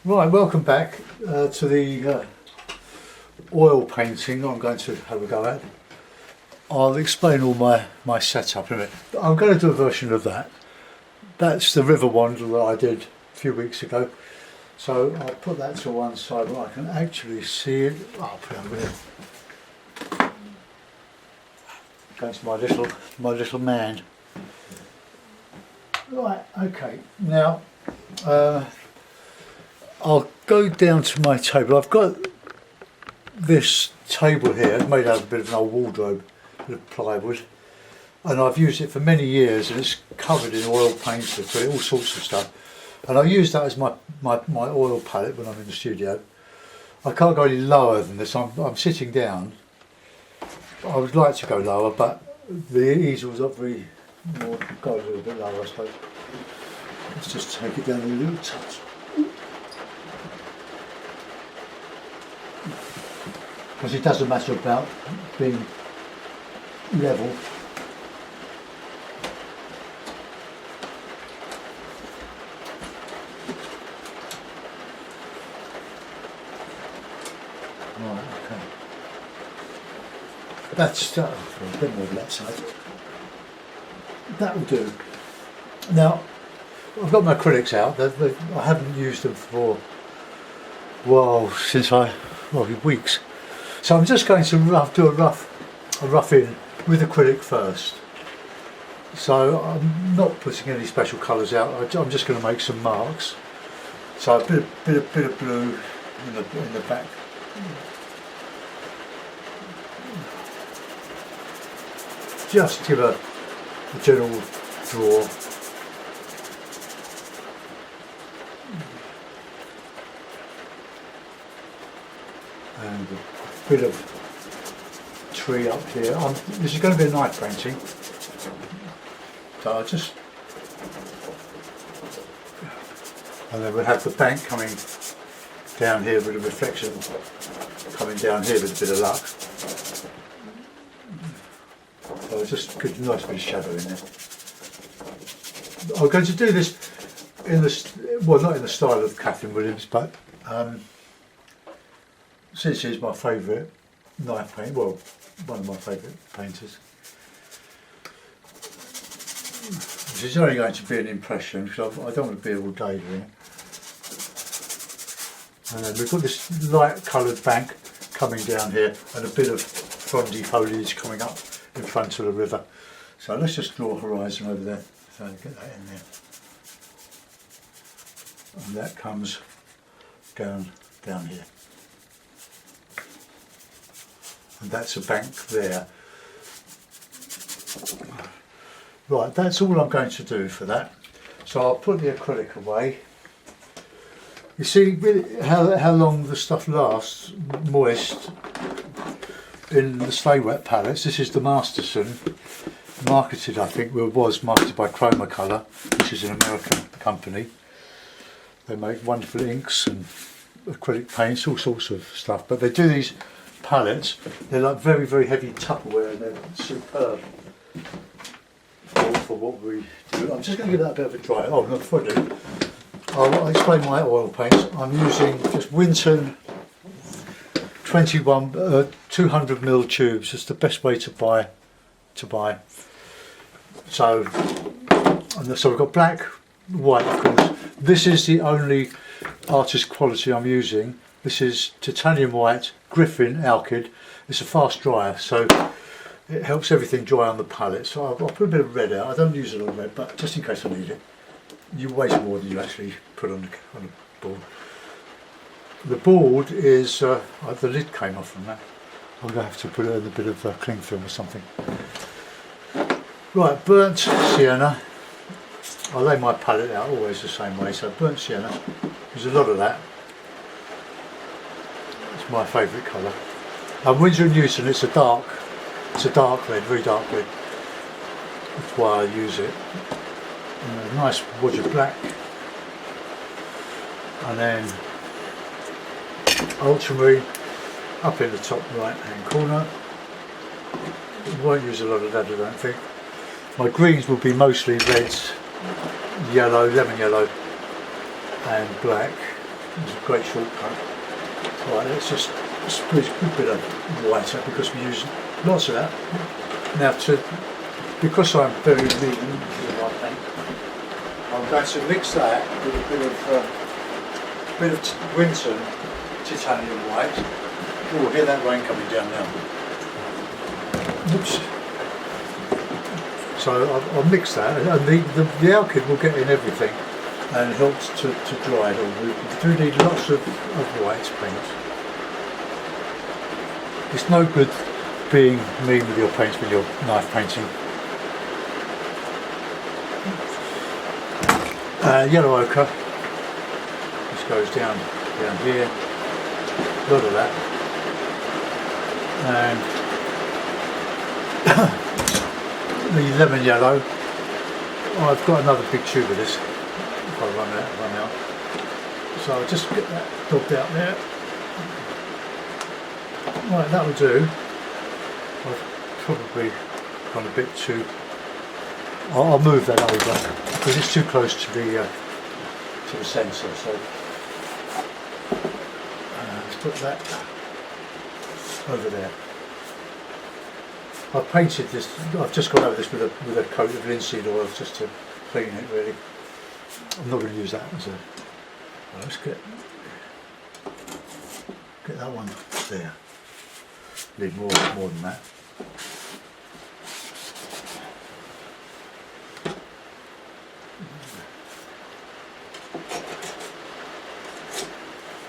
Right, welcome back to the oil painting I'm going to have a go at. I'll explain all my setup in a minute. I'm going to do a version of that. That's the River Wandle that I did a few weeks ago. So I'll put that to one side where I can actually see it. I'll put it over there. Going to my little man. Right, okay. Now I'll go down to my table. I've got this table here, made out of a bit of an old wardrobe, a bit of plywood, and I've used it for many years, and it's covered in oil paints, all sorts of stuff. And I use that as my oil palette when I'm in the studio. I can't go any lower than this. I'm sitting down. I would like to go lower, but the easel's not very. More, go a little bit lower, I suppose. Let's just take it down a little touch. Because it doesn't matter about being level. Right, okay. That's a bit more of that side. That will do. Now, I've got my acrylics out. I haven't used them for, weeks. So I'm just going to do a rough in with acrylic first. So I'm not putting any special colours out. I'm just going to make some marks. So a bit of blue in the back. Just give a general draw. And a bit of tree up here. This is going to be a night painting. So I'll just... And then we'll have the bank coming down here with a reflection coming down here with a bit of luck. So I'll just get a nice bit of shadow in there. I'm going to do this in not in the style of Kyffin Williams, but since he's my favourite knife painter, well, one of my favourite painters. This is only going to be an impression because I don't want to be all day doing it. And then we've got this light coloured bank coming down here and a bit of frondy foliage coming up in front of the river. So let's just draw a horizon over there. So get that in there. And that comes down here. And that's a bank there. Right, that's all I'm going to do for that. So I'll put the acrylic away. You see how long the stuff lasts moist in the Stay Wet palettes. This is the Masterson, marketed, I think, was marketed by Chroma Colour, which is an American company. They make wonderful inks and acrylic paints, all sorts of stuff, but they do these palettes. They're like very, very heavy Tupperware, and they're superb for what we do. I'm just going to give that a bit of a try. Oh, not before I do, I'll explain my oil paints. I'm using just Winton 200ml tubes. It's the best way to buy. So we've got black, white, of course. This is the only artist quality I'm using. This is titanium white, Kyffin Alkyd. It's a fast dryer, so it helps everything dry on the palette. So I'll put a bit of red out. I don't use a lot of red, but just in case I need it. You waste more than you actually put on the board. The board is, the lid came off from that. I'm going to have to put it in a bit of cling film or something. Right, burnt sienna. I lay my palette out always the same way, so burnt sienna. There's a lot of that. It's my favourite colour. And Winsor & Newton, it's a dark red, very dark red. That's why I use it. And a nice wodge of black. And then ultramarine up in the top right hand corner. Won't use a lot of that, I don't think. My greens will be mostly reds, yellow, lemon yellow and black. It's a great shortcut. Right, let's just squeeze a good bit of white up because we use lots of that. Now, because I'm very lean with my paint, I'm going to mix that with a bit of Winton titanium white. Oh, hear that rain coming down now. Oops. So I'll mix that, and the alkyd will get in everything and helps to dry it all. We do need lots of white paint. It's no good being mean with your paints when you're knife painting. Yellow ochre. This goes down here. A lot of that. And the lemon yellow. I've got another big tube of this. If I run out. So I'll just get that dubbed out there. Right, that'll do. I've probably gone a bit too. I'll move that over because it's too close to the sensor. So let's put that over there. I've painted this. I've just gone over this with a coat of linseed oil just to clean it. Really, I'm not going to use that as a. Well, let's get that one there. Need more than that.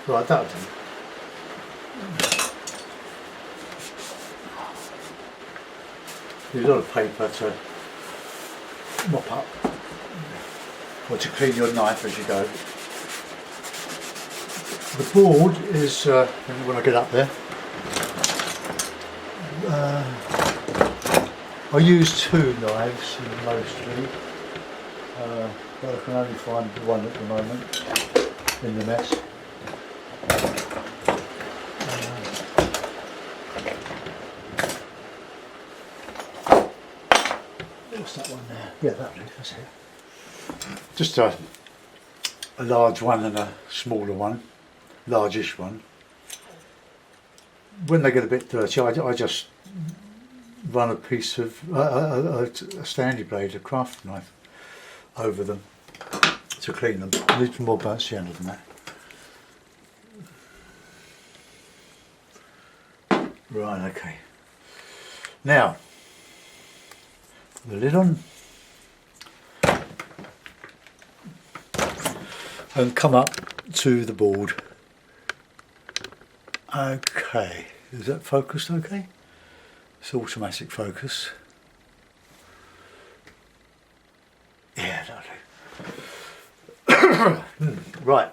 Right, that'll do. Use a lot of paper to mop up or to clean your knife as you go. The board is, when I get up there, I use two knives mostly, but I can only find one at the moment in the mess. What's that one there? Yeah, that'll do, that's it. Just a large one and a smaller one, largish one. When they get a bit dirty, I just run a piece of a standy blade, a craft knife, over them to clean them. A little more bouncy handle than that. Right, okay. Now, the lid on, and come up to the board. Okay, is that focused okay? It's automatic focus. Yeah, that'll do. Right,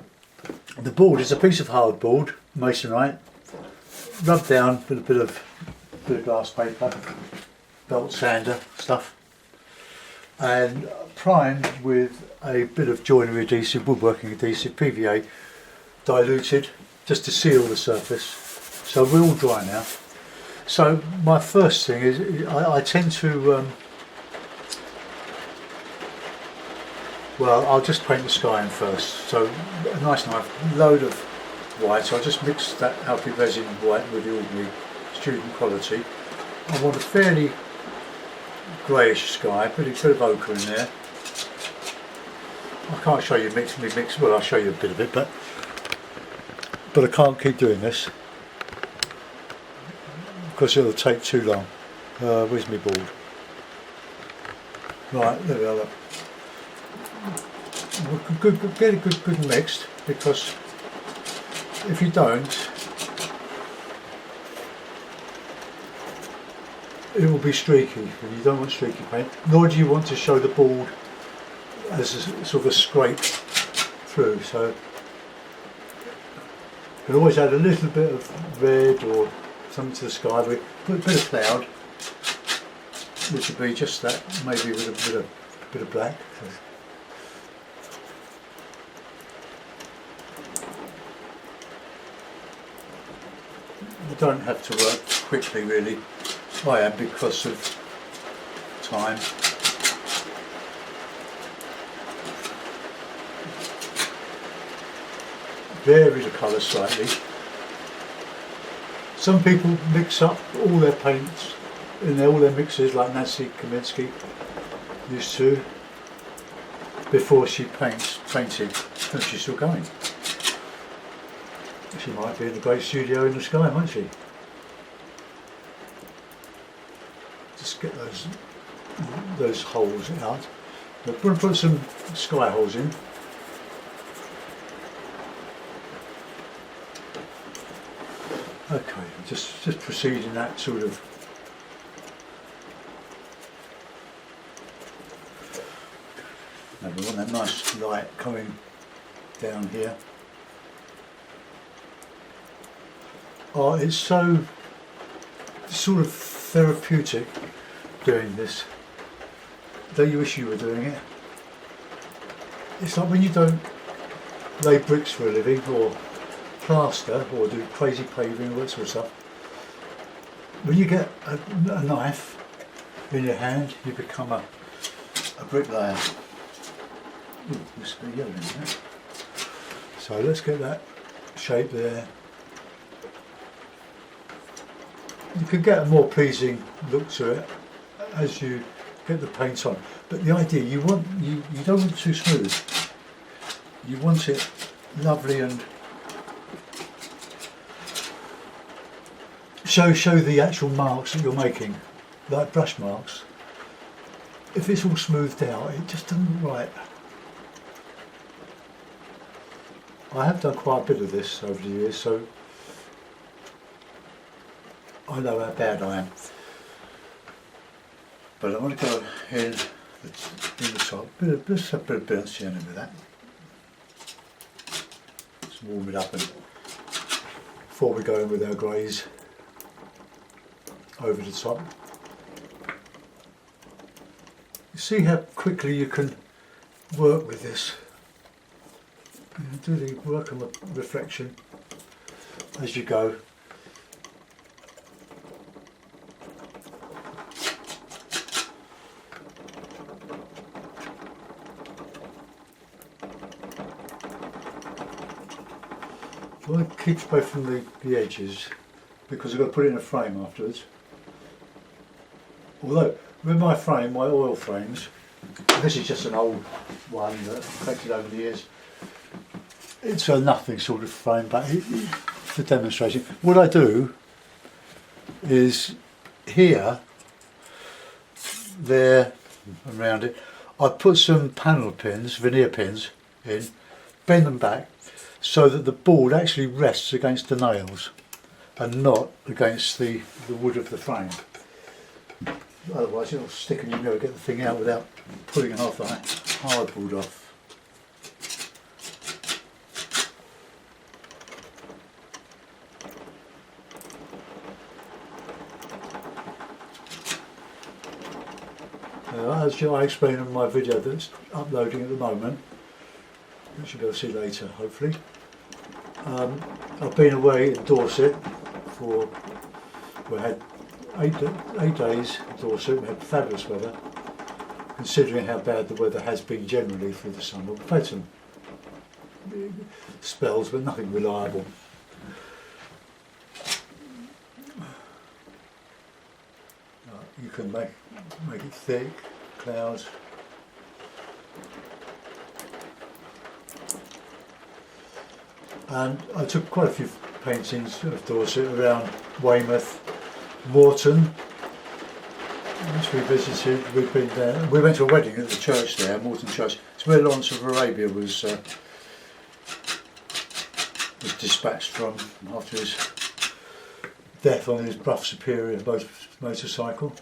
the board is a piece of hardboard, masonite, rubbed down with a bit of glass paper, belt sander stuff, and primed with a bit of joinery adhesive, woodworking adhesive, PVA, diluted, just to seal the surface. So we're all dry now. So my first thing is I tend to, well, I'll just paint the sky in first. So a nice knife, load of white. So I just mix that alkyd resin white with the ordinary student quality. I want a fairly greyish sky, put a bit of ochre in there. I can't show you mix, well I'll show you a bit of it, but I can't keep doing this because it'll take too long. Where's my board? Right, there we are. Get it good mixed, because if you don't, it will be streaky, and you don't want streaky paint, nor do you want to show the board as a sort of a scrape through. So you can always add a little bit of red or something to the sky. We put a bit of cloud, which would be just that, maybe with a bit of black. You don't have to work quickly really. I am, because of time. vary the colour slightly. Some people mix up all their paints in all their mixes, like Nancy Kaminsky used to, before she painted, and she's still going. She might be in the great studio in the sky, won't she? Just get those holes out. We're going to put some sky holes in. Okay, just proceed in that sort of. Now we want that nice light coming down here. Oh, it's so sort of therapeutic doing this. Don't you wish you were doing it? It's like when you don't lay bricks for a living or plaster or do crazy paving or that sort of stuff. When you get a knife in your hand, you become a bricklayer. Ooh, there's a bit of yellow in there. So let's get that shape there. You can get a more pleasing look to it as you get the paint on. But the idea, you don't want it too smooth. You want it lovely and show the actual marks that you're making, like brush marks. If it's all smoothed out, it just doesn't look right. I have done quite a bit of this over the years, so I know how bad I am. But I want to go in the top. Just a bit of burnt sienna with that. Let's warm it up and before we go in with our greys over the top. You see how quickly you can work with this. You do the work on the reflection as you go. I want to keep away from the edges because I've got to put it in a frame afterwards. Although with my frame, my oil frames, this is just an old one that I've collected over the years. It's a nothing sort of frame, but for demonstration. What I do is here, there, around it, I put some panel pins, veneer pins in, bend them back so that the board actually rests against the nails and not against the wood of the frame. Otherwise it'll stick and you'll never get the thing out without pulling half the hardboard off. As I explained in my video that's uploading at the moment, which you'll be able to see later hopefully, I've been away in Dorset for, we had 8 days in Dorset. We had fabulous weather, considering how bad the weather has been generally through the summer. We've had some spells, but nothing reliable. You can make it thick, clouds. And I took quite a few paintings of Dorset around Weymouth, Morton, which we visited. We've been there. We went to a wedding at the church there, Morton Church. It's where Lawrence of Arabia was dispatched from after his death on his Bruff Superior motorcycle.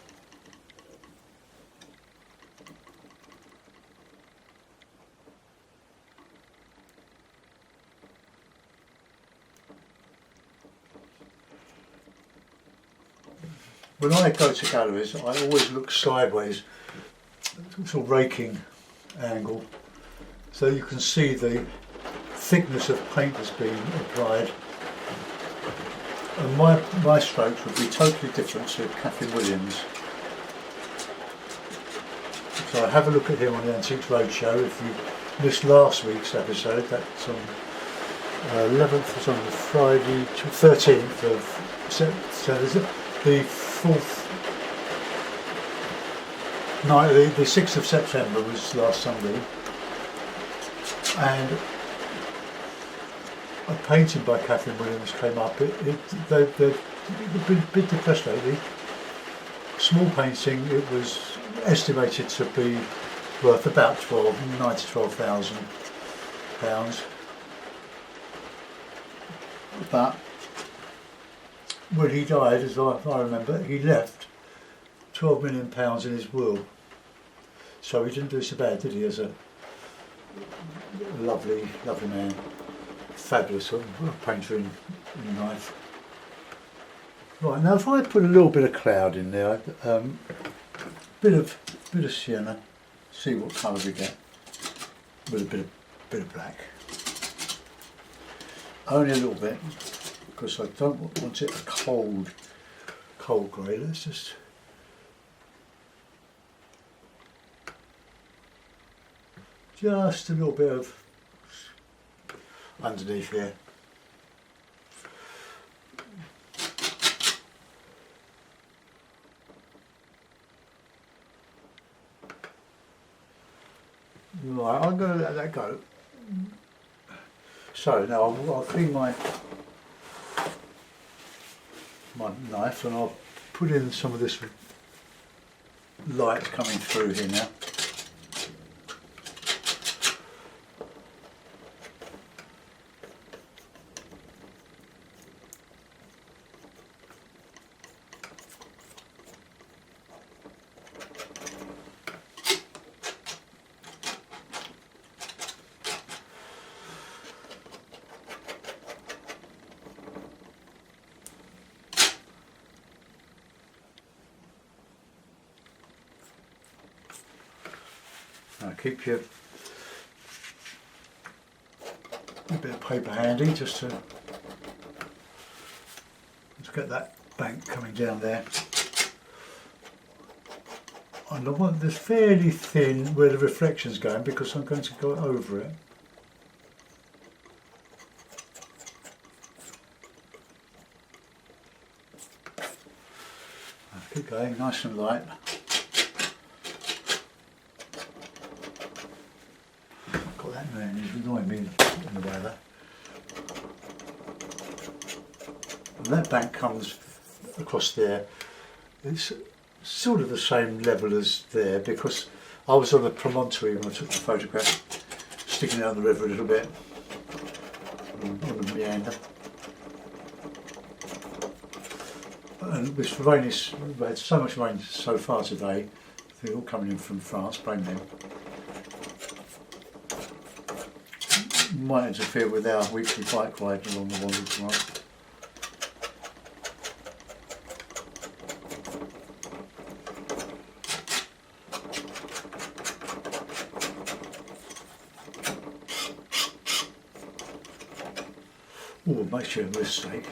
When I go to galleries, I always look sideways, sort of raking angle, so you can see the thickness of paint that's being applied. And my strokes would be totally different to Kyffin Williams. So have a look at him on the Antiques Roadshow. If you missed last week's episode, that's on 11th was on the Friday, 13th of September. The 4th night, the 6th of September was last Sunday, and a painting by Kyffin Williams came up. They've been a bit depressed lately. Small painting, it was estimated to be worth about £9,000 to £12,000. But when he died, as I remember, he left £12 million in his will. So he didn't do so bad, did he, as a lovely, lovely man. Fabulous painter in life. Right, now if I put a little bit of cloud in there, bit of sienna, see what colour we get with a bit of black. Only a little bit, because I don't want it a cold grey. Let's just a little bit of underneath here. Right, I'm going to let that go. So now I'll clean my knife and I'll put in some of this light coming through here now. Now keep your bit of paper handy just to get that bank coming down there. And I want this fairly thin where the reflection's going because I'm going to go over it. I'll keep going nice and light. That man is annoying me in the weather. And that bank comes across there. It's sort of the same level as there because I was on the promontory when I took the photograph, sticking out the river a little bit on the meander. And this rain we've had so much rain so far today. They're all coming in from France, blame them. Might interfere with our weekly bike ride along the Wandle tonight. Oh, make sure of this steak.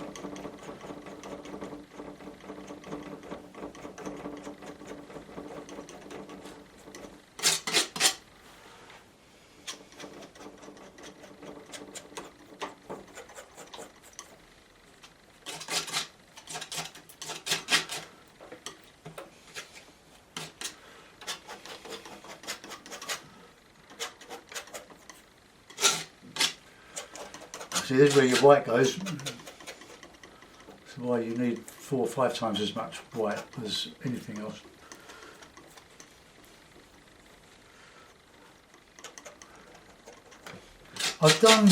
See, this is where your white goes. That's why you need 4 or 5 times as much white as anything else. I've done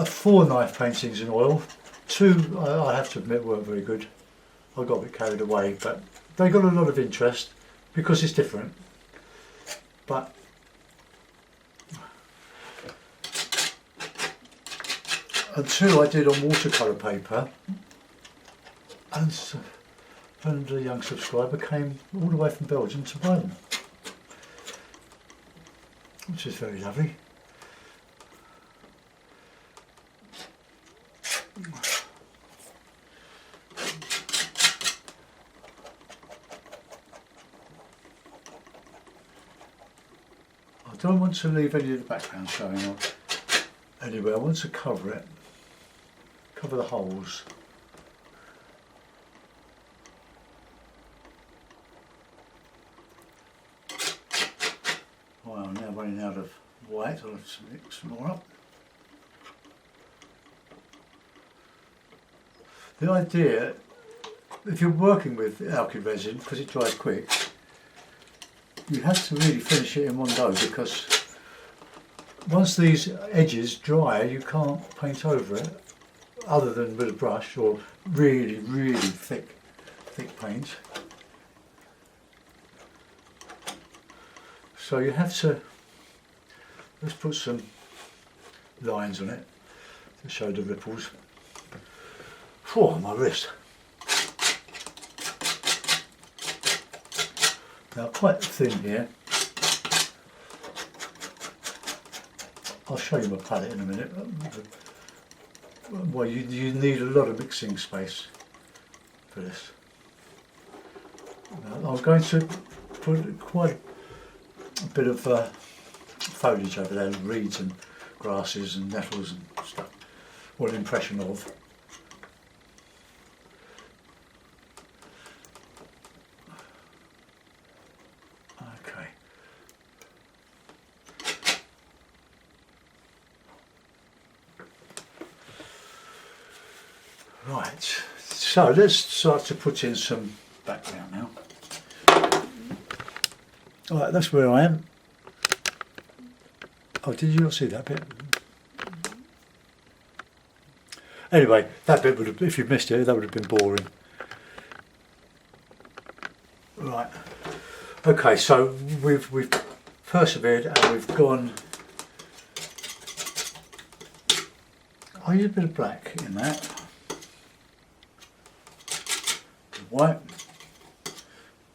4 knife paintings in oil. 2, I have to admit, weren't very good. I got a bit carried away, but they got a lot of interest because it's different. But and 2 I did on watercolour paper, and a young subscriber came all the way from Belgium to buy them, which is very lovely. I don't want to leave any of the background showing on. Anyway, I want to cover it, cover the holes. Well, I'm now running out of white, I'll have to mix some more up. The idea, if you're working with alkyd resin, because it dries quick, you have to really finish it in one go, because once these edges dry, you can't paint over it other than with a brush or really, really thick paint. So you have to, let's put some lines on it to show the ripples. Oh, my wrist. Now quite thin here. I'll show you my palette in a minute. Well, you need a lot of mixing space for this. Now, I'm going to put quite a bit of foliage over there, reeds and grasses and nettles and stuff. What an impression of. Okay. Right, so let's start to put in some background now. Alright, that's where I am. Oh, did you not see that bit? Anyway, that bit would have, if you missed it, that would have been boring. Right. Okay, so we've persevered and we've gone. I'll use a bit of black in that. White,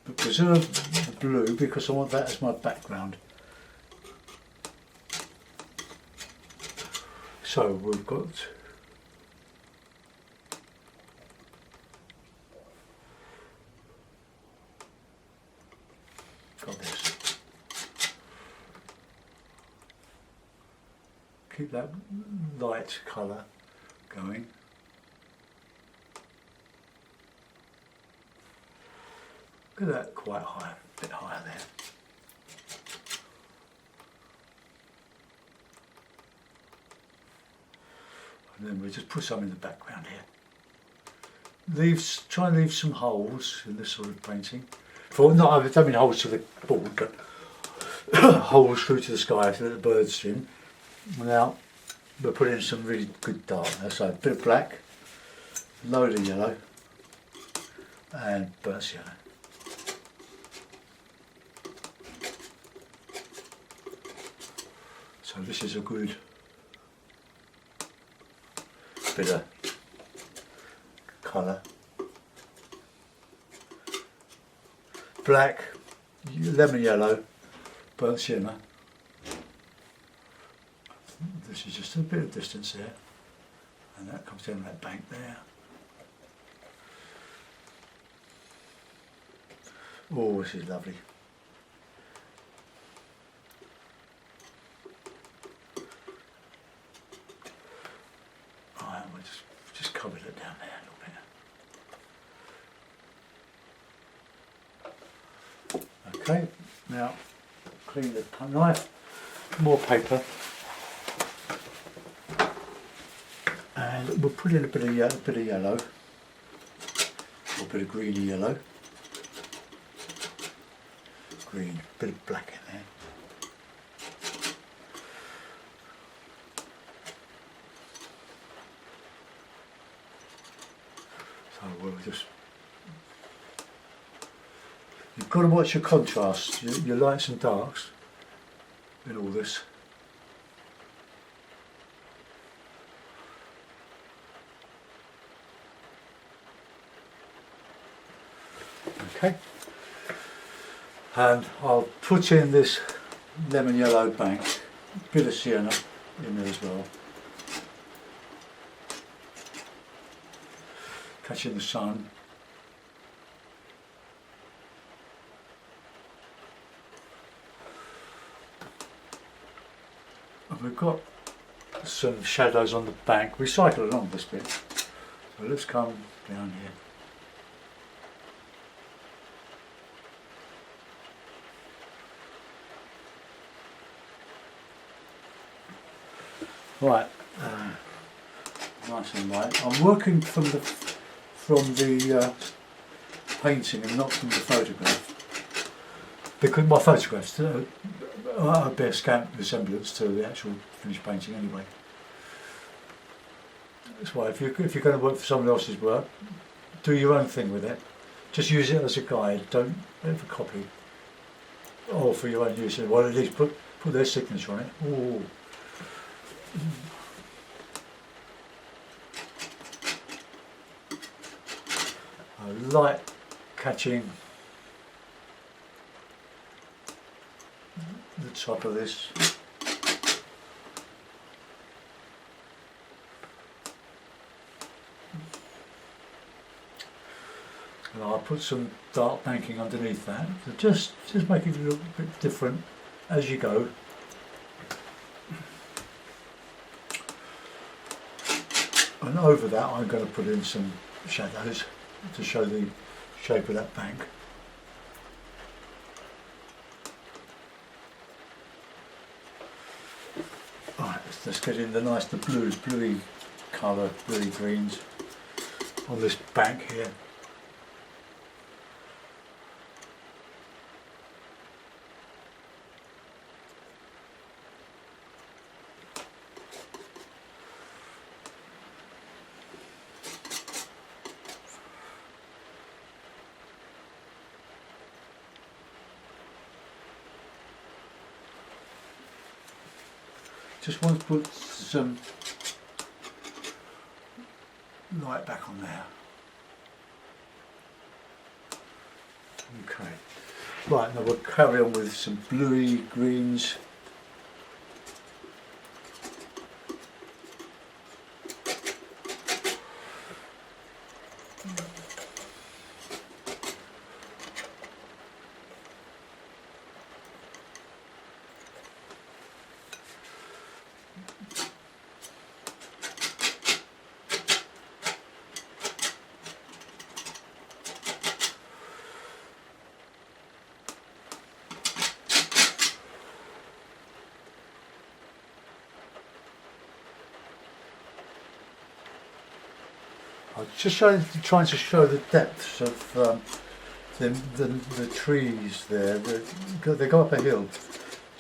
but preserve the blue because I want that as my background. So we've got this. Keep that light colour going. Look at that, quite high, a bit higher there. And then we just put some in the background here. Try and leave some holes in this sort of painting. I don't mean holes to the board, but holes through to the sky to let the birds in. Now we're putting in some really good darkness, so a bit of black, load of yellow, and burnt yellow. So this is a good bit of colour. Black, lemon yellow, burnt sienna. This is just a bit of distance there, and that comes down that bank there. Oh, this is lovely. Alright, we'll just cover it down there a little bit. Okay, now clean the knife, more paper, and we'll put in a bit of yellow, or a bit of greeny yellow, green, a bit of black in there. So we'll just. You've got to watch your contrast, your lights and darks in all this. Okay, and I'll put in this lemon yellow bank, a bit of sienna in there as well. Catching the sun. And we've got some shadows on the bank. We cycle along this bit. So let's come down here. Right, nice and light. I'm working from the painting and not from the photograph, because my photographs bear scant resemblance to the actual finished painting anyway. That's why if you're going to work for someone else's work, do your own thing with it. Just use it as a guide. Don't ever copy. Or for your own use. Well, at least put their signature on it. Ooh. A light catching the top of this. And I'll put some dark banking underneath that to just make it look a bit different as you go. And over that I'm going to put in some shadows to show the shape of that bank. Right, let's get in the bluey colour, bluey greens on this bank here. Just want to put some light back on there. Okay. Right, now we'll carry on with some bluey greens. I'm just trying to show the depths of the trees there. They go up a hill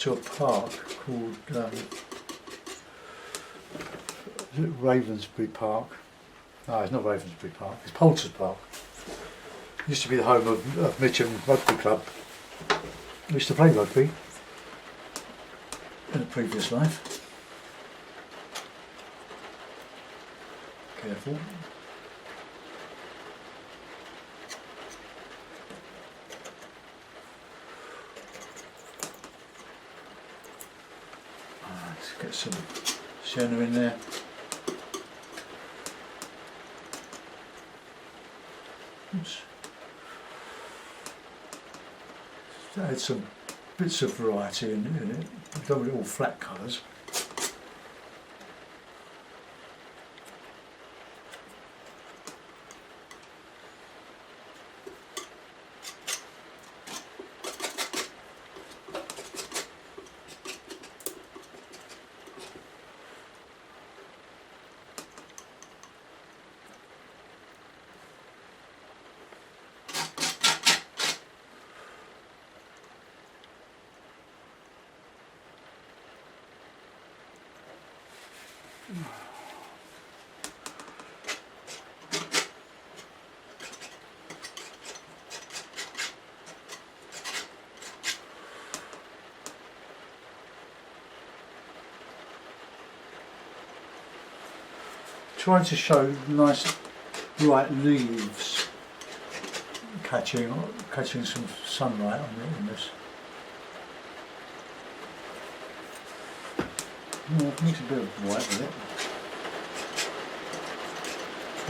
to a park called is it Ravensbury Park? No, it's not Ravensbury Park, it's Poulter's Park. It used to be the home of Mitcham Rugby Club. I used to play rugby in a previous life. Careful. Let's get some sienna in there. Oops. Just add some bits of variety in it. Don't want it all flat colours. Trying to show nice bright leaves catching some sunlight on this. It needs a bit of white with it.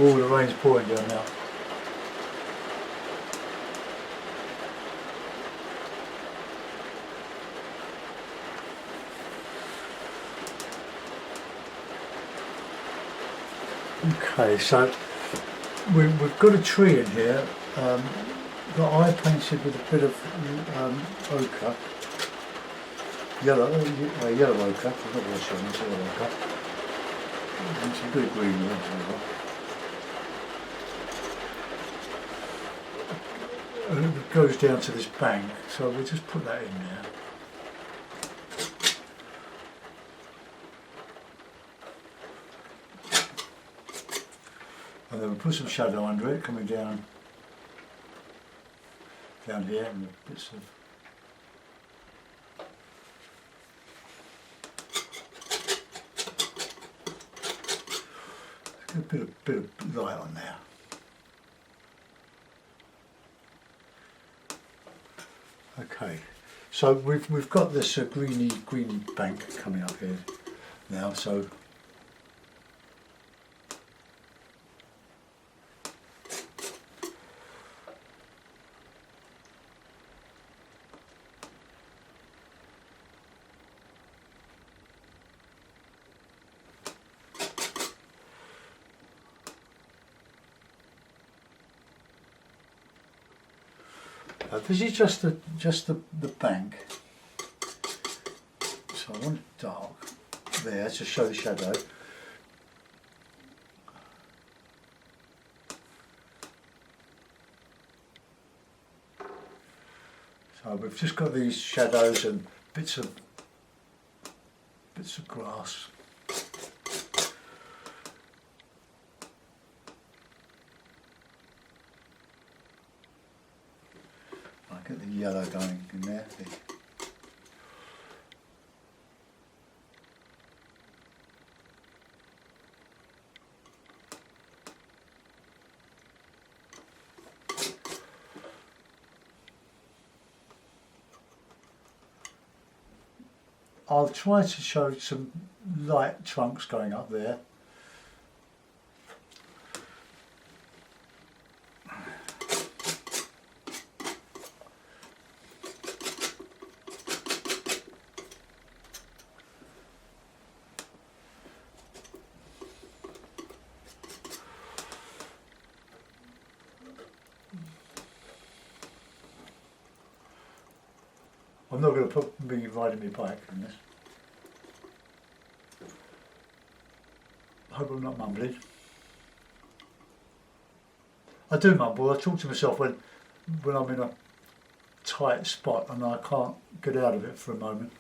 Oh, the rain's pouring down now. Okay, so we've got a tree in here that I painted with a bit of ochre, yellow ochre, not Welshman, it's yellow ochre. It's a bit of green there as well. And it goes down to this bank, so we'll just put that in there. And then we'll put some shadow under it, coming down here, and bits of a bit of light on there. Okay, so we've got this green bank coming up here now. So this is just the bank, so I want it dark there to show the shadow. So we've just got these shadows and bits of grass. Get the yellow going in there. I'll try to show some light trunks going up there. I'm not going to put me riding my bike in this. I hope I'm not mumbling. I do mumble. I talk to myself when I'm in a tight spot and I can't get out of it for a moment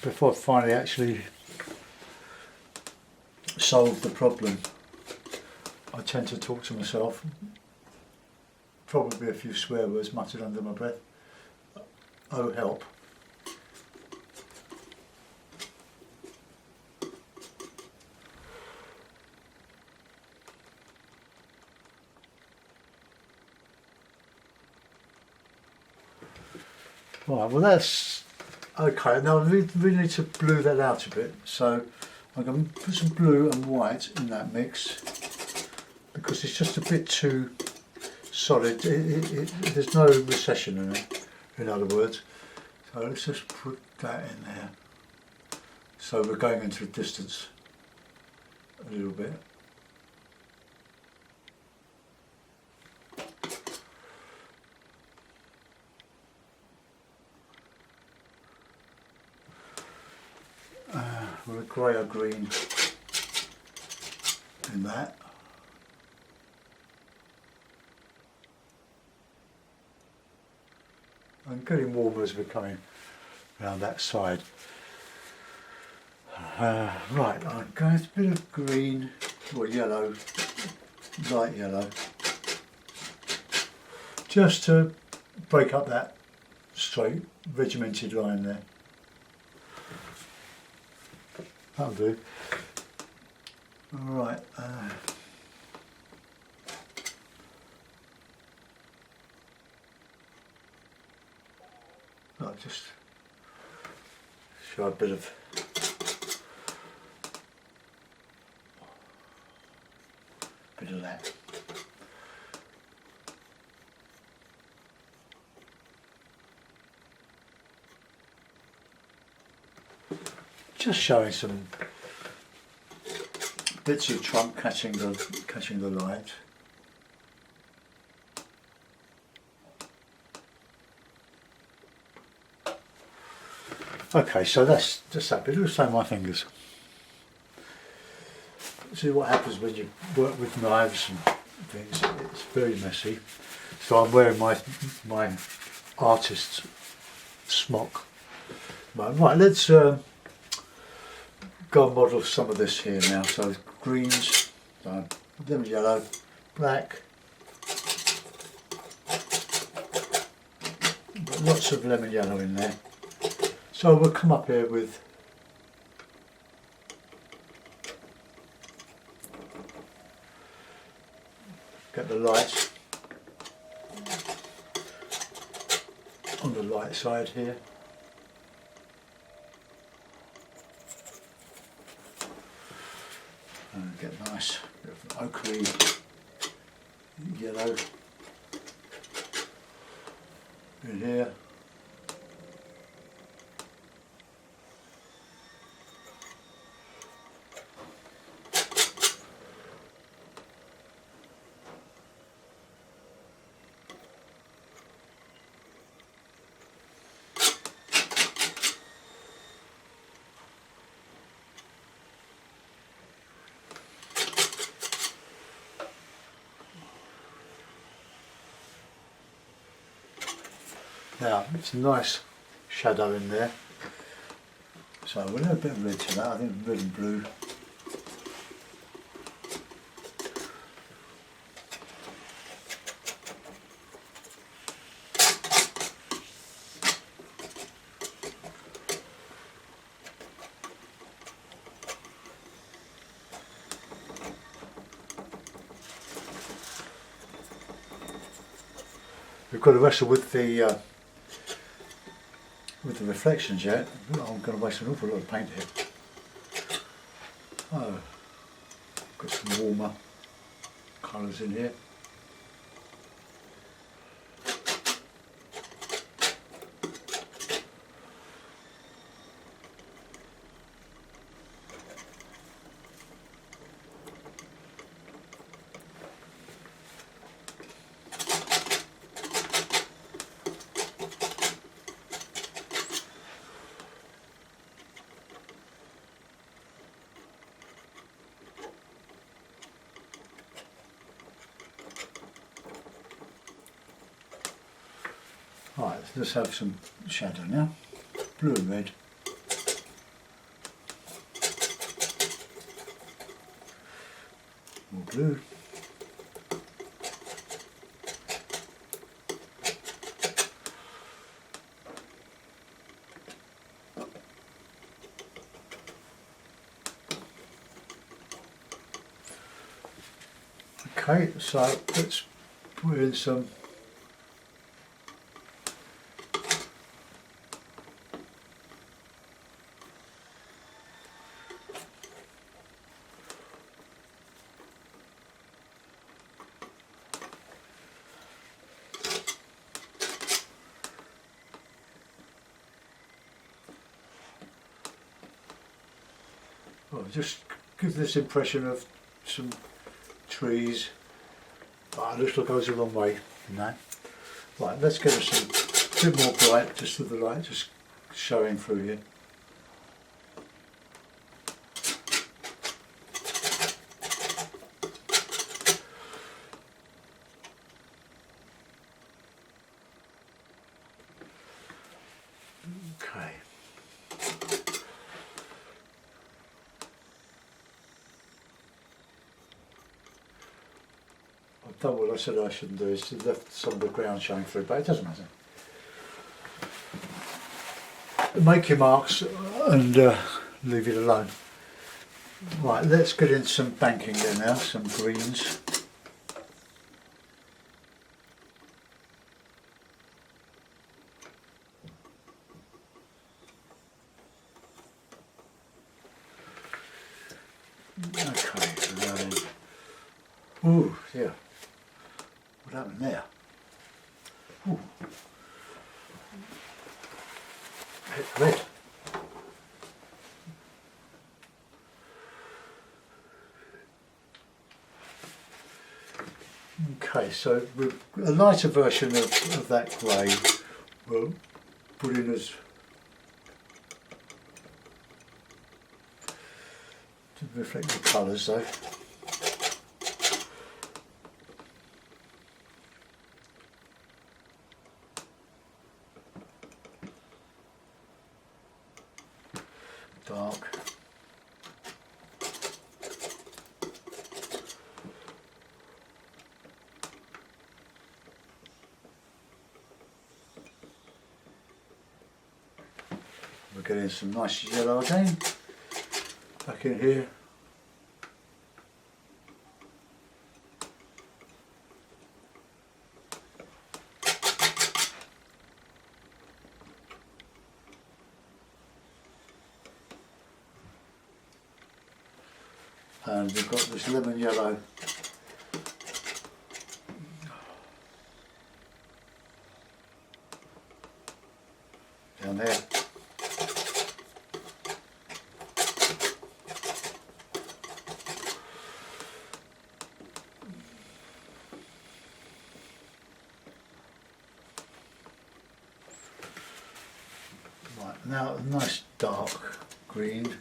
before I finally actually solve the problem. I tend to talk to myself, probably a few swear words muttered under my breath. Oh, help. Right, well that's okay. Now we really need to blue that out a bit. So I'm going to put some blue and white in that mix because it's just a bit too solid. There's no recession in it. In other words, so let's just put that in there. So we're going into the distance a little bit. With a grey or green in that. I'm getting warmer as we're coming around that side. Right, I'm going with a bit of green or yellow, light yellow, just to break up that straight regimented line there. That'll do. Alright. I'll just show a bit of that. Just showing some bits of trunk catching the light. Okay, so that's just that bit. It'll stay on my fingers. See what happens when you work with knives and things. It's very messy. So I'm wearing my artist's smock. Right, let's go and model some of this here now. So greens, lemon yellow, black. Got lots of lemon yellow in there. So we'll come up here with get the lights on the light side here. And get nice bit of ochre yellow in here. Now, it's a nice shadow in there, so we'll add a bit of red to that. I think red and blue. We've got to wrestle with the reflections yet. I'm going to waste an awful lot of paint here. Oh, got some warmer colours in here. Right, let's have some shadow now. Blue and red. More blue. Okay, so let's put in some just give this impression of some trees. Oh, this goes a long way in that. Right, let's get us a bit more bright, just with the light just showing through here. Okay. I've done what I said I shouldn't do, is left some of the ground showing through, but it doesn't matter. Make your marks and leave it alone. Right, let's get in some banking there now, some greens. Okay, ooh, yeah. What happened there? Ooh. Red. Okay, so with a lighter version of that grey, we'll put in as to reflect the colours though. Dark. We're getting some nice yellow again, back in here. And we've got this lemon yellow down there. Right, now a nice dark green.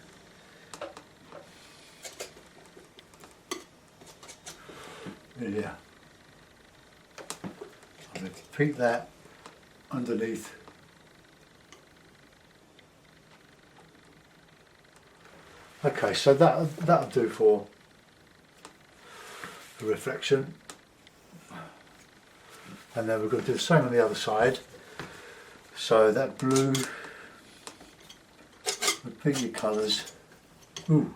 Yeah, I'm going to repeat that underneath. Okay, so that'll do for the reflection, and then we're going to do the same on the other side. So that blue, repeat your colours. Ooh,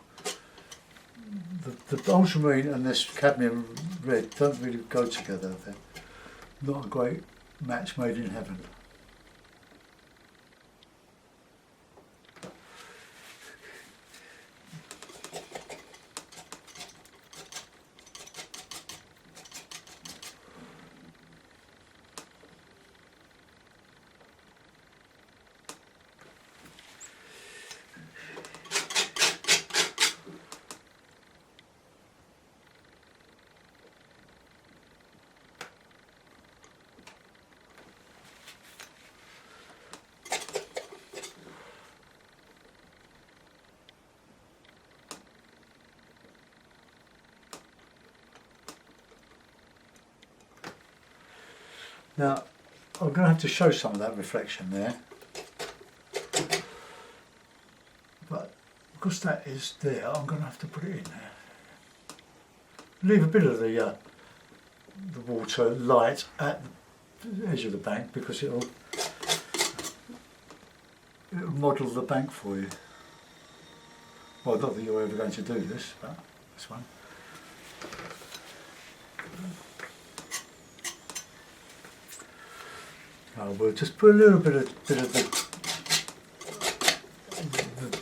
the ultramarine and this cadmium red don't really go together. They're not a great match made in heaven. Now, I'm going to have to show some of that reflection there, but because that is there, I'm going to have to put it in there. Leave a bit of the water light at the edge of the bank because it'll model the bank for you. Well, not that you're ever going to do this, but this one. We'll just put a little bit of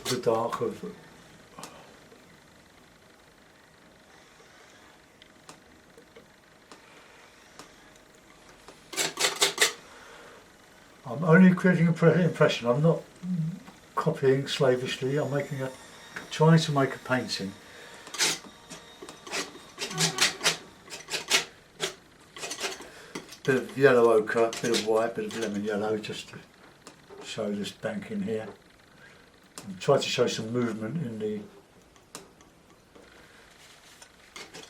the dark of. I'm only creating an impression. I'm not copying slavishly. I'm trying to make a painting. Bit of yellow ochre, bit of white, bit of lemon yellow, just to show this bank in here. And try to show some movement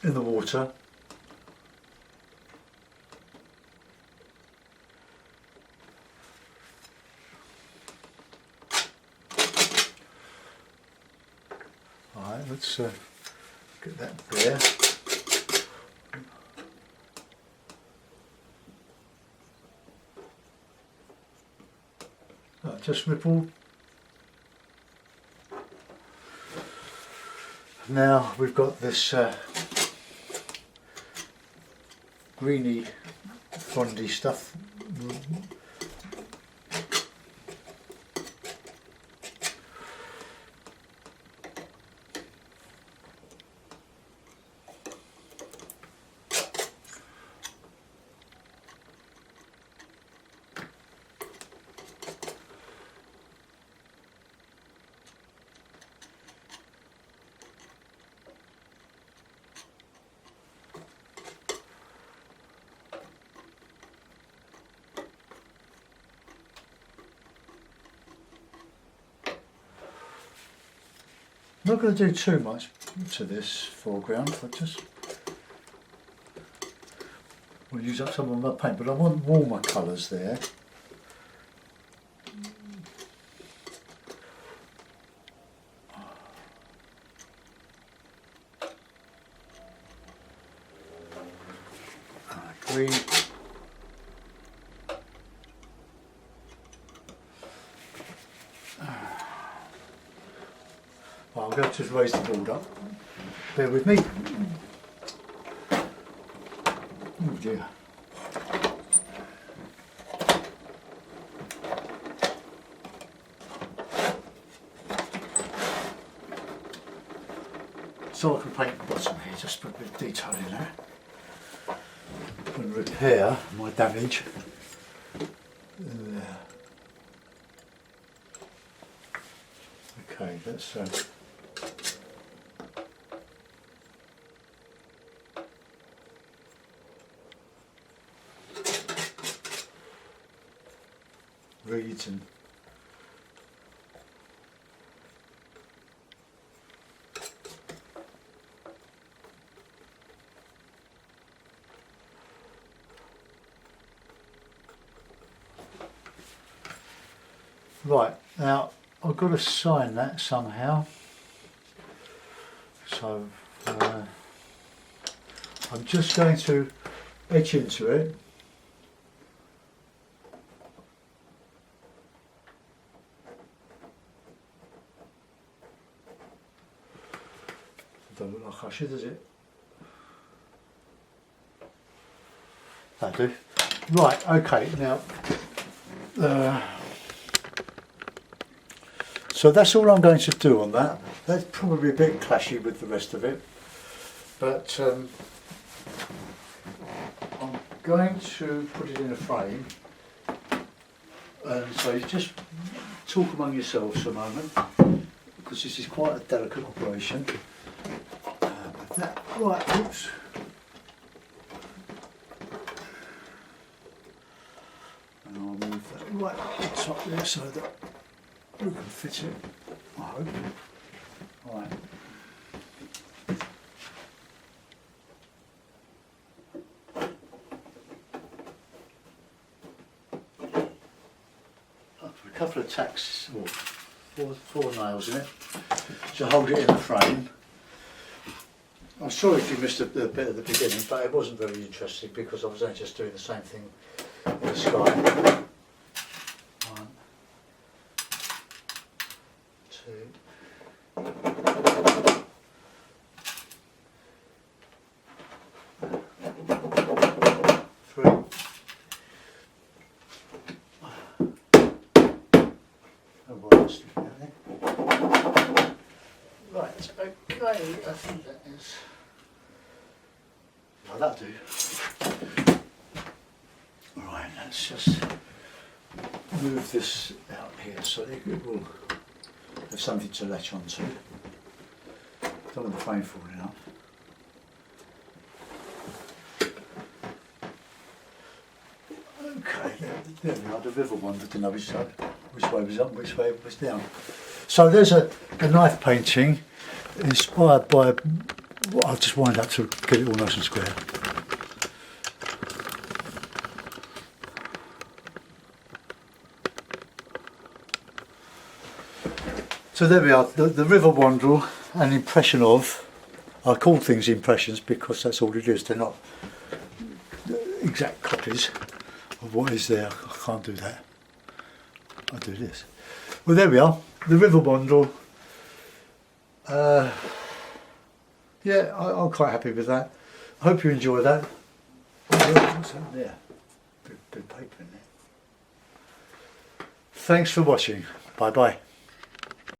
in the water. All right, let's get that there. Just ripple. Now we've got this greeny, frondy stuff. not going to do too much to this foreground. We'll use up some of my paint, but I want warmer colours there. Green. Well, I'm going to just raise the board up. Bear with me. Oh dear. So I can paint the bottom here, just put a bit of detail in there. And repair my damage. There. Okay, let's reeds and right, now I've got to sign that somehow, so I'm just going to etch into it. Don't look like I should, does it? That'll do. Right, okay, now so that's all I'm going to do on that. That's probably a bit clashy with the rest of it, but I'm going to put it in a frame, and so you just talk among yourselves for a moment, because this is quite a delicate operation. Right, oops. And I'll move that right up the top there so that we can fit it, I hope. Right. I'll put a couple of tacks, or four nails in it, to hold it in the frame. I'm sorry if you missed a bit at the beginning, but it wasn't very interesting because I was only just doing the same thing in the sky. 1, 2. 3. Right, okay, I think that is. Well, that'll do. Right, let's just move this out here so that it will have something to latch onto. Don't want the frame falling out. Okay, there we are, the River Wandle. Didn't know which way was up, which way was down. So there's a knife painting inspired by, well, I'll just wind up to get it all nice and square. So there we are, the River Wandle, an impression of, I call things impressions because that's all it is, they're not exact copies of what is there. I can't do that, I'll do this. Well, there we are, the River Wandle. Yeah, I'm quite happy with that. I hope you enjoy that. What's that there? Bit of paper in there. Thanks for watching. Bye bye.